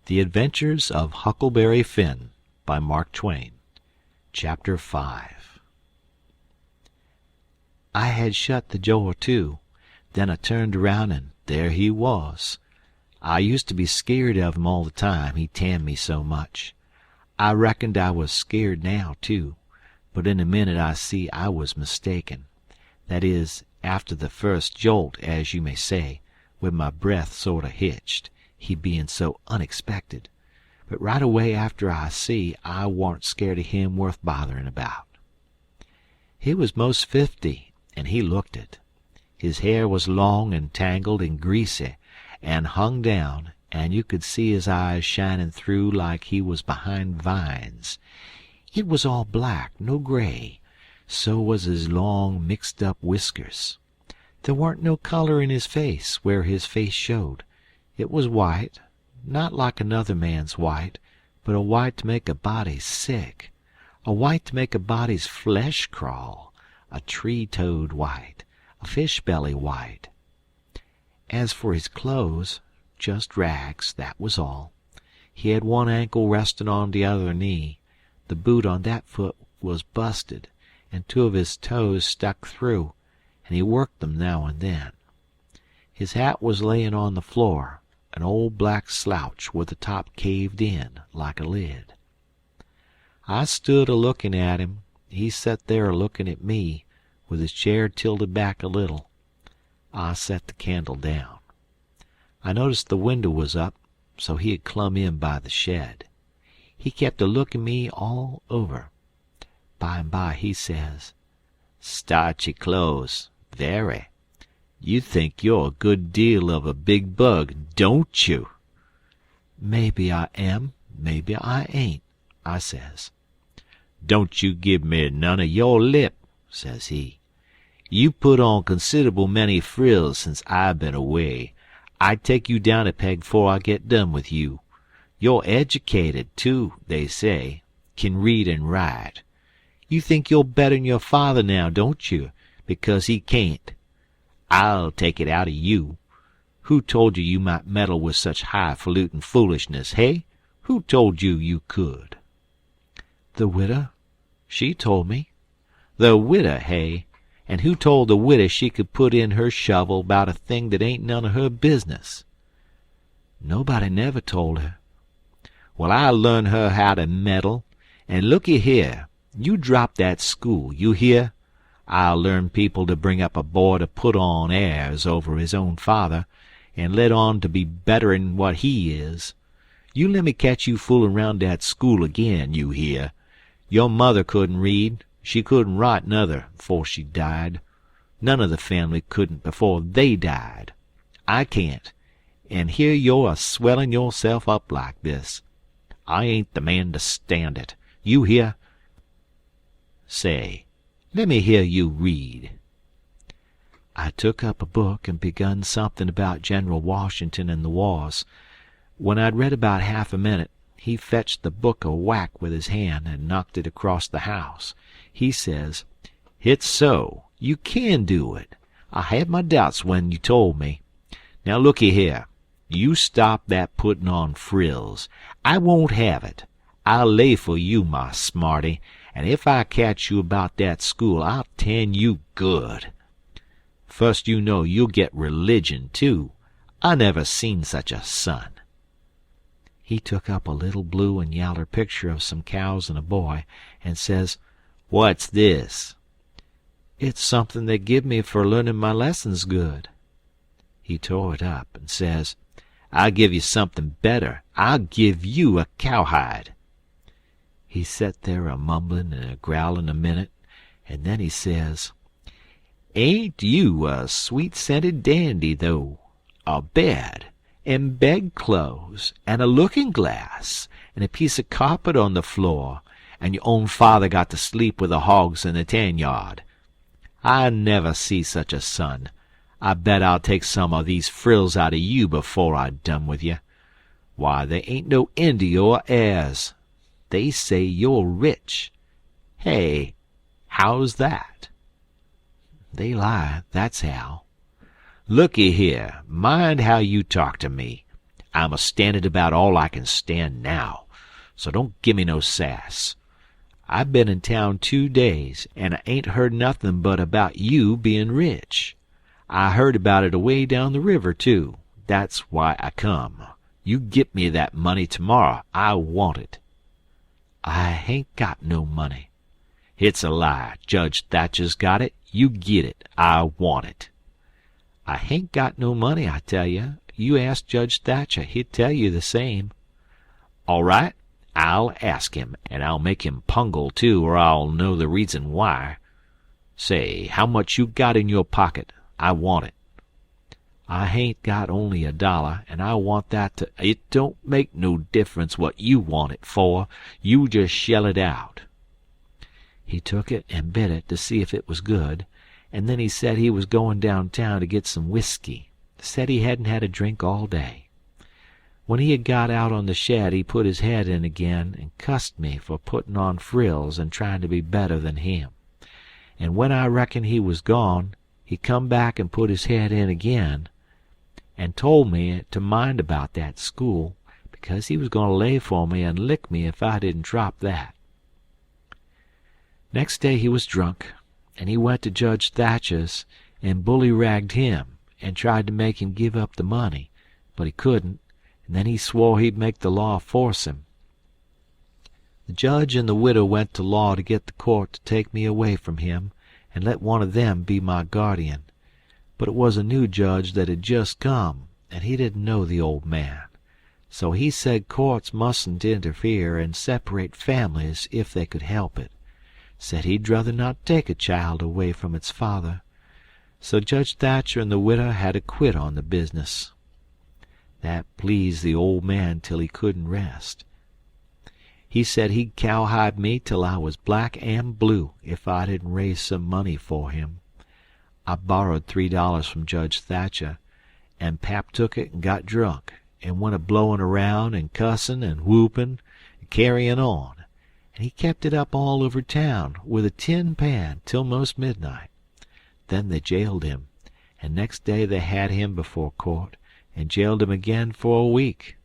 The Adventures of Huckleberry Finn by Mark Twain. Chapter 5. I had shut the door to. Then I turned around and there he was. I used to be scared of him all the time, he tanned me so much. I reckoned I was scared now, too, but in a minute I see I was mistaken. That is, after the first jolt, as you may say, when my breath sort of hitched, he being so unexpected. But right away after I see I warn't scared of him worth bothering about. He was most 50, and he looked it. His hair was long and tangled and greasy, and hung down, and you could see his eyes shining through like he was behind vines. It was all black, no gray. So was his long, mixed-up whiskers. There warn't no color in his face where his face showed. It was white, not like another man's white, but a white to make a body sick, a white to make a body's flesh crawl, a tree-toad white, a fish-belly white. As for his clothes, just rags, that was all. He had one ankle resting on the other knee. The boot on that foot was busted, and 2 of his toes stuck through, and he worked them now and then. His hat was laying on the floor, an old black slouch with the top caved in like a lid. I stood a-looking at him. He set there a-looking at me, with his chair tilted back a little. I set the candle down. I noticed the window was up, so he had clumb in by the shed. He kept a-looking me all over. By and by he says, "Starchy clothes, very. You think you're a good deal of a big bug, don't you?" "Maybe I am, maybe I ain't," I says. "Don't you give me none of your lip," says he. "You put on considerable many frills since I been away. I'd take you down a peg 'fore I get done with you. You're educated, too, they say. Can read and write. You think you're better'n your father now, don't you, because he can't? I'll take it out of you. Who told you might meddle with such highfalutin foolishness, hey? Who told you could?" "The widow. She told me." "The widow, hey? And who told the widow she could put in her shovel 'bout a thing that ain't none of her business?" "Nobody never told her." "Well, I'll learn her how to meddle. And looky here, you drop that school, you hear? I'll learn people to bring up a boy to put on airs over his own father, and let on to be better'n what he is. You lemme catch you foolin' round that school again, you hear? Your mother couldn't read, she couldn't write nuther, 'fore she died. None of the family couldn't before they died. I can't, and here you're a-swellin' yourself up like this. I ain't the man to stand it. You hear? Say, lemme hear you read." I took up a book and begun something about General Washington and the wars. When I'd read about half a minute, he fetched the book a whack with his hand and knocked it across the house. He says, "It's so. You can do it. I had my doubts when you told me. Now looky here. You stop that putting on frills. I won't have it. I'll lay for you, my smarty, and if I catch you about that school, I'll tan you good. First you know you'll get religion, too. I never seen such a son." He took up a little blue and yaller picture of some cows and a boy, and says, "What's this?" "It's something they give me for learning my lessons good." He tore it up and says, "I'll give you something better. I'll give you a cowhide." He set there a-mumbling and a-growling a minute, and then he says, "Ain't you a sweet-scented dandy, though? A bed, and bedclothes, and a looking-glass, and a piece of carpet on the floor, and your own father got to sleep with the hogs in the tan-yard. I never see such a son. I bet I'll take some of these frills out of you before I done with you. Why, there ain't no end to your airs. They say you're rich. Hey, how's that?" "They lie, that's how." "Looky here, mind how you talk to me. I'm a-standin' about all I can stand now, so don't gimme no sass. I've been in town 2 days, and I ain't heard nothin' but about you bein' rich. I heard about it away down the river, too. That's why I come. You git me that money tomorrow. I want it." "I hain't got no money." "It's a lie. Judge Thatcher's got it. You git it. I want it." "I hain't got no money, I tell you. You ask Judge Thatcher. He'd tell you the same." "All right. I'll ask him, and I'll make him pungle, too, or I'll know the reason why. Say, how much you got in your pocket? I want it." "I hain't got only $1, and I want that to—" "It don't make no difference what you want it for. You just shell it out." He took it and bit it to see if it was good, and then he said he was going downtown to get some whiskey. Said he hadn't had a drink all day. When he had got out on the shed he put his head in again and cussed me for putting on frills and trying to be better than him. And when I reckoned he was gone, he come back and put his head in again, and told me to mind about that school, because he was going to lay for me and lick me if I didn't drop that. Next day he was drunk, and he went to Judge Thatcher's and bully-ragged him and tried to make him give up the money, but he couldn't, and then he swore he'd make the law force him. The judge and the widow went to law to get the court to take me away from him and let one of them be my guardian. But it was a new judge that had just come, and he didn't know the old man. So he said courts mustn't interfere and separate families if they could help it. Said he'd rather not take a child away from its father. So Judge Thatcher and the widow had to quit on the business. That pleased the old man till he couldn't rest. He said he'd cowhide me till I was black and blue if I didn't raise some money for him. I borrowed $3 from Judge Thatcher, and Pap took it and got drunk, and went a-blowing around and cussing and whooping and carrying on, and he kept it up all over town with a tin pan till most midnight. Then they jailed him, and next day they had him before court, and jailed him again for a week.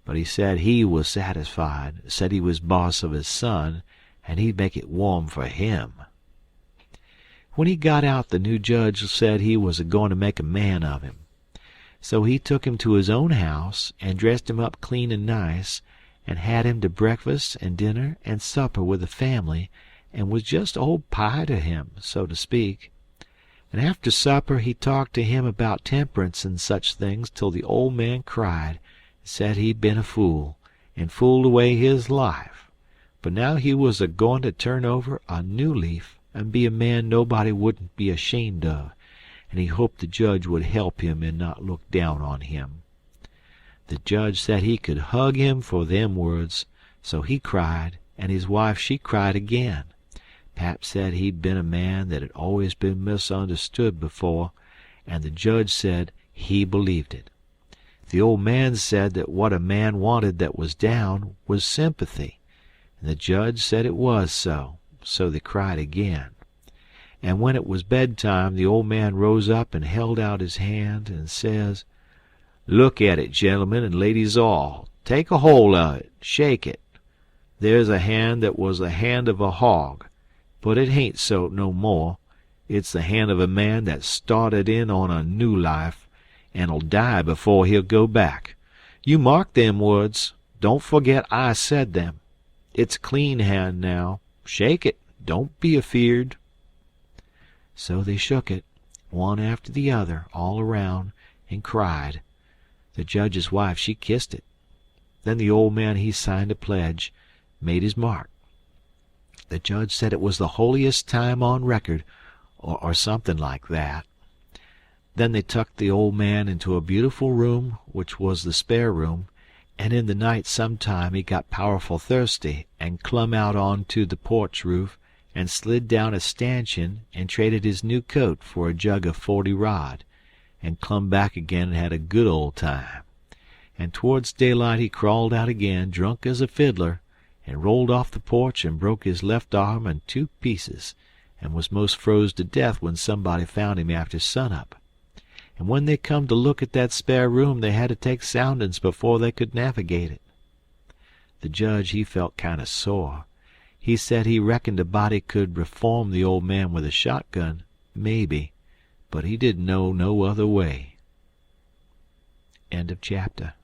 But he said he was satisfied, said he was boss of his son, and he'd make it warm for him. When he got out, the new judge said he was a-going to make a man of him. So he took him to his own house and dressed him up clean and nice, and had him to breakfast and dinner and supper with the family, and was just old pie to him, so to speak. And after supper he talked to him about temperance and such things till the old man cried, and said he'd been a fool, and fooled away his life, but now he was a-going to turn over a new leaf and be a man nobody wouldn't be ashamed of, and he hoped the judge would help him and not look down on him. The judge said he could hug him for them words, so he cried, and his wife she cried again. Pap said he'd been a man that had always been misunderstood before, and the judge said he believed it. The old man said that what a man wanted that was down was sympathy, and the judge said it was so they cried again. And when it was bedtime the old man rose up and held out his hand and says, "Look at it, gentlemen and ladies all. Take a hold of it. Shake it. There's a hand that was the hand of a hog, but it hain't so no more. It's the hand of a man that started in on a new life, and'll die before he'll go back. You mark them words. Don't forget I said them. It's a clean hand now. Shake it. Don't be afeard." So they shook it, one after the other, all around, and cried. The judge's wife she kissed it. Then the old man he signed a pledge, made his mark. The judge said it was the holiest time on record, or something like that. Then they tucked the old man into a beautiful room, which was the spare room, and in the night sometime he got powerful thirsty and clumb out on to the porch roof and slid down a stanchion and traded his new coat for a jug of 40 rod, and clumb back again and had a good old time. And towards daylight he crawled out again, drunk as a fiddler, and rolled off the porch and broke his left arm in 2 pieces, and was most froze to death when somebody found him after sunup. and when they come to look at that spare room they had to take soundin's before they could navigate it. The judge he felt kinder sore. He said he reckoned a body could reform the old man with a shotgun, maybe, but he didn't know no other way. End of chapter.